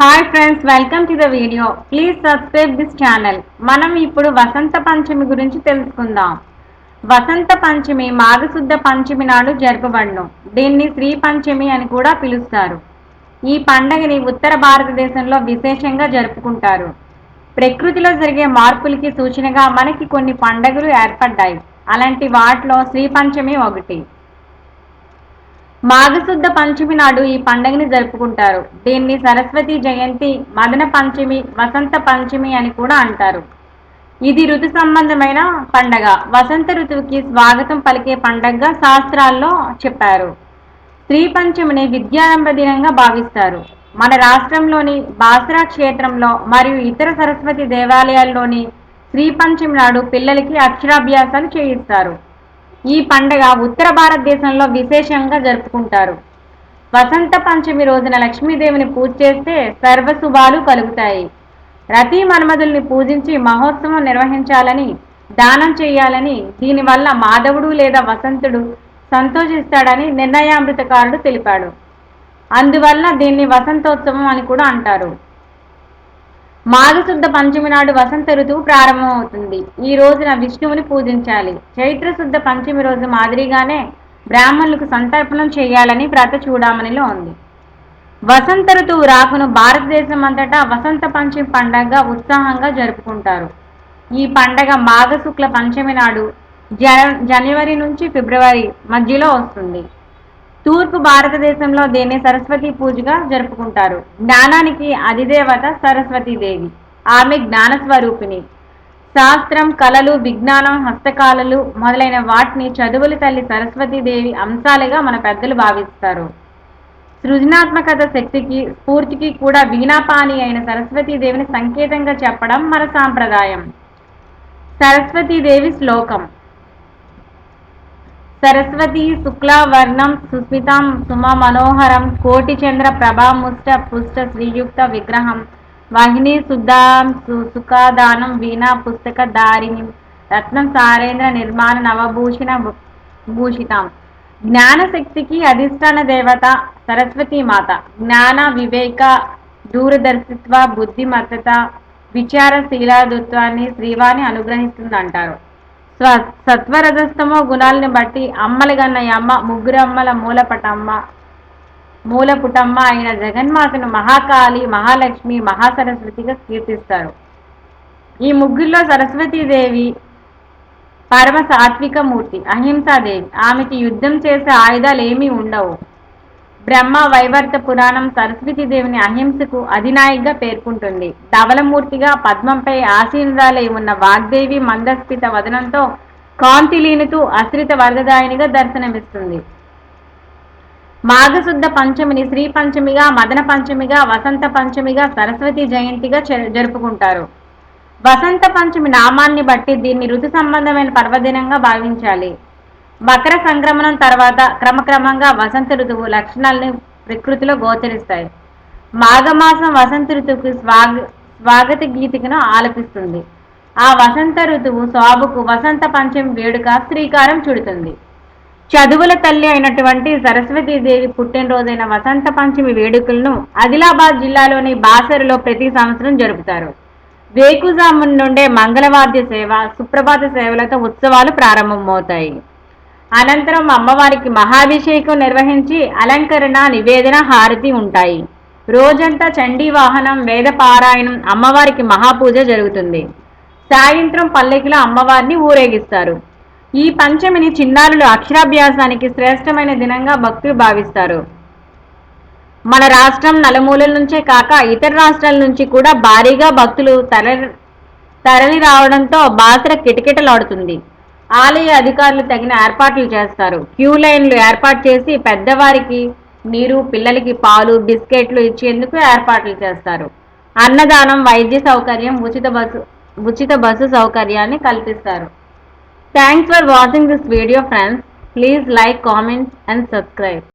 Hi friends, welcome to the video. Please subscribe this channel. మనం ఇప్పుడు వసంత పంచమి గురించి తెలుసుకుందాం. వసంత పంచమి మాఘశుద్ధ పంచమి నాడు జరపబడును. దీన్ని శ్రీ పంచమి అని కూడా పిలుస్తారు. ఈ పండగని ఉత్తర భారతదేశంలో విశేషంగా జరుపుకుంటారు. ప్రకృతిలో జరిగే మార్పులకి సూచనగా మనకి కొన్ని పండగలు ఏర్పడ్డాయి. అలాంటి వాటిలో శ్రీ పంచమి ఒకటి. మాఘశుద్ధ పంచమి నాడు ఈ పండుగని జరుపుకుంటారు. దీన్ని సరస్వతి జయంతి, మదన పంచమి, వసంత పంచమి అని కూడా అంటారు. ఇది ఋతు సంబంధమైన పండగ. వసంత ఋతువుకి స్వాగతం పలికే పండగగా శాస్త్రాల్లో చెప్పారు. శ్రీ పంచమిని విద్యారంభ దినంగా భావిస్తారు. మన రాష్ట్రంలోని బాసరా క్షేత్రంలో మరియు ఇతర సరస్వతి దేవాలయాల్లోని శ్రీ పంచమి నాడు పిల్లలకి అక్షరాభ్యాసాలు చేయిస్తారు. ఈ పండగ ఉత్తర భారతదేశంలో విశేషంగా జరుపుకుంటారు. వసంత పంచమి రోజున లక్ష్మీదేవిని పూజ చేస్తే సర్వశుభాలు కలుగుతాయి. రతి మన్మధుల్ని పూజించి మహోత్సవం నిర్వహించాలని, దానం చేయాలని, దీనివల్ల మాధవుడు లేదా వసంతుడు సంతోషిస్తాడని నిర్ణయామృతకారుడు తెలిపాడు. అందువల్ల దీన్ని వసంతోత్సవం అని కూడా అంటారు. మాఘశుద్ధ పంచమి నాడు వసంత ఋతువు ప్రారంభమవుతుంది. ఈ రోజున విష్ణువుని పూజించాలి. చైత్ర శుద్ధ పంచమి రోజు మాదిరిగానే బ్రాహ్మణులకు సంతర్పణం చేయాలని వ్రత చూడామణిలో ఉంది. వసంత ఋతువు రాకును భారతదేశం అంతటా వసంత పంచమి పండగగా ఉత్సాహంగా జరుపుకుంటారు. ఈ పండగ మాఘ శుక్ల పంచమి నాడు జనవరి నుంచి ఫిబ్రవరి మధ్యలో వస్తుంది. తూర్పు భారతదేశంలో దీన్ని సరస్వతి పూజగా జరుపుకుంటారు. జ్ఞానానికి అధిదేవత సరస్వతీదేవి. ఆమె జ్ఞాన స్వరూపిణి. శాస్త్రం, కళలు, విజ్ఞానం, హస్తకళలు మొదలైన వాటిని చదువుల తల్లి సరస్వతీదేవి అంశాలుగా మన పెద్దలు భావిస్తారు. సృజనాత్మకత శక్తికి, స్ఫూర్తికి కూడా వీణాపాణి అయిన సరస్వతీదేవిని సంకేతంగా చెప్పడం మన సాంప్రదాయం. సరస్వతీదేవి శ్లోకం: సరస్వతీ శుక్లావర్ణం సుస్మితం సుమ మనోహరం కోటి చంద్ర ప్రభాముష్ట పుష్ట శ్రీయుక్త విగ్రహం వాహిని శుద్ధాం సుఖాదానం వీణా పుస్తక ధారిణి రత్నం సారేంద్ర నిర్మాణ నవభూషణ భూషితాం. జ్ఞానశక్తికి అధిష్టాన దేవత సరస్వతీ మాత. జ్ఞాన, వివేక, దూరదర్శిత్వ, బుద్ధిమత్తత, విచారశీలదుత్వాన్ని శ్రీవాణి అనుగ్రహిస్తుందంటారు. సత్వరజస్తమో గుణాలను బట్టి అమ్మలుగన్న అమ్మ ముగ్గురమ్మల మూలపుటమ్మ అయిన జగన్మాతను మహాకాళి, మహాలక్ష్మి, మహాసరస్వతిగా కీర్తిస్తారు. ఈ ముగ్గురులో సరస్వతీదేవి పరమ సాత్విక మూర్తి, అహింసాదేవి. ఆమెకి యుద్ధం చేసే ఆయుధాలు ఏమీ ఉండవు. బ్రహ్మ వైవర్త పురాణం సరస్వతీదేవిని అహింసకు అధినాయికగా పేర్కొంటుంది. ధవలమూర్తిగా పద్మంపై ఆసీనురాలై ఉన్న వాగ్దేవి మందస్ఫిత వదనంతో కాంతిలీనుతూ అశ్రిత వరదదాయినిగా దర్శనమిస్తుంది. మాఘశుద్ధ పంచమిని శ్రీ పంచమిగా, మదన పంచమిగా, వసంత పంచమిగా, సరస్వతి జయంతిగా జరుపుకుంటారు. వసంత పంచమి నామాన్ని బట్టి దీన్ని ఋతు సంబంధమైన పర్వదినంగా భావించాలి. మకర సంక్రమణం తర్వాత క్రమక్రమంగా వసంత ఋతువు లక్షణాలని ప్రకృతిలో గోచరిస్తాయి. మాఘమాసం వసంత ఋతువుకి స్వాగత గీతికను ఆలపిస్తుంది. ఆ వసంత ఋతువు శోభకు వసంత పంచమి వేడుక శ్రీకారం చుడుతుంది. చదువుల తల్లి అయినటువంటి సరస్వతీదేవి పుట్టినరోజైన వసంత పంచమి వేడుకలను ఆదిలాబాద్ జిల్లాలోని బాసరులో ప్రతి సంవత్సరం జరుపుతారు. వేకుజామున నుండే మంగళవాద్య సేవ, సుప్రభాత సేవలతో ఉత్సవాలు ప్రారంభమవుతాయి. అనంతరం అమ్మవారికి మహాభిషేకం నిర్వహించి అలంకరణ, నివేదన, హారతి ఉంటాయి. రోజంతా చండీ వాహనం, వేద పారాయణం, అమ్మవారికి మహాపూజ జరుగుతుంది. సాయంత్రం పల్లకిలో అమ్మవారిని ఊరేగిస్తారు. ఈ పంచమిని చిన్నారులు అక్షరాభ్యాసానికి శ్రేష్టమైన దినంగా భక్తులు భావిస్తారు. మన రాష్ట్రం నలుమూలల నుంచే కాక ఇతర రాష్ట్రాల నుంచి కూడా భారీగా భక్తులు తరలి రావడంతో బాసర కిటకిటలాడుతుంది. ఆలయ అధికారులు తగిన ఏర్పాట్లు చేస్తారు. క్యూ లైన్లు ఏర్పాటు చేసి పెద్దవారికి నీరు, పిల్లలకి పాలు, బిస్కెట్లు ఇచ్చేందుకు ఏర్పాట్లు చేస్తారు. అన్నదానం, వైద్య సౌకర్యం, ఉచిత బస్సు సౌకర్యాన్ని కల్పిస్తారు. Thanks for watching this video friends. Please like, comment and subscribe.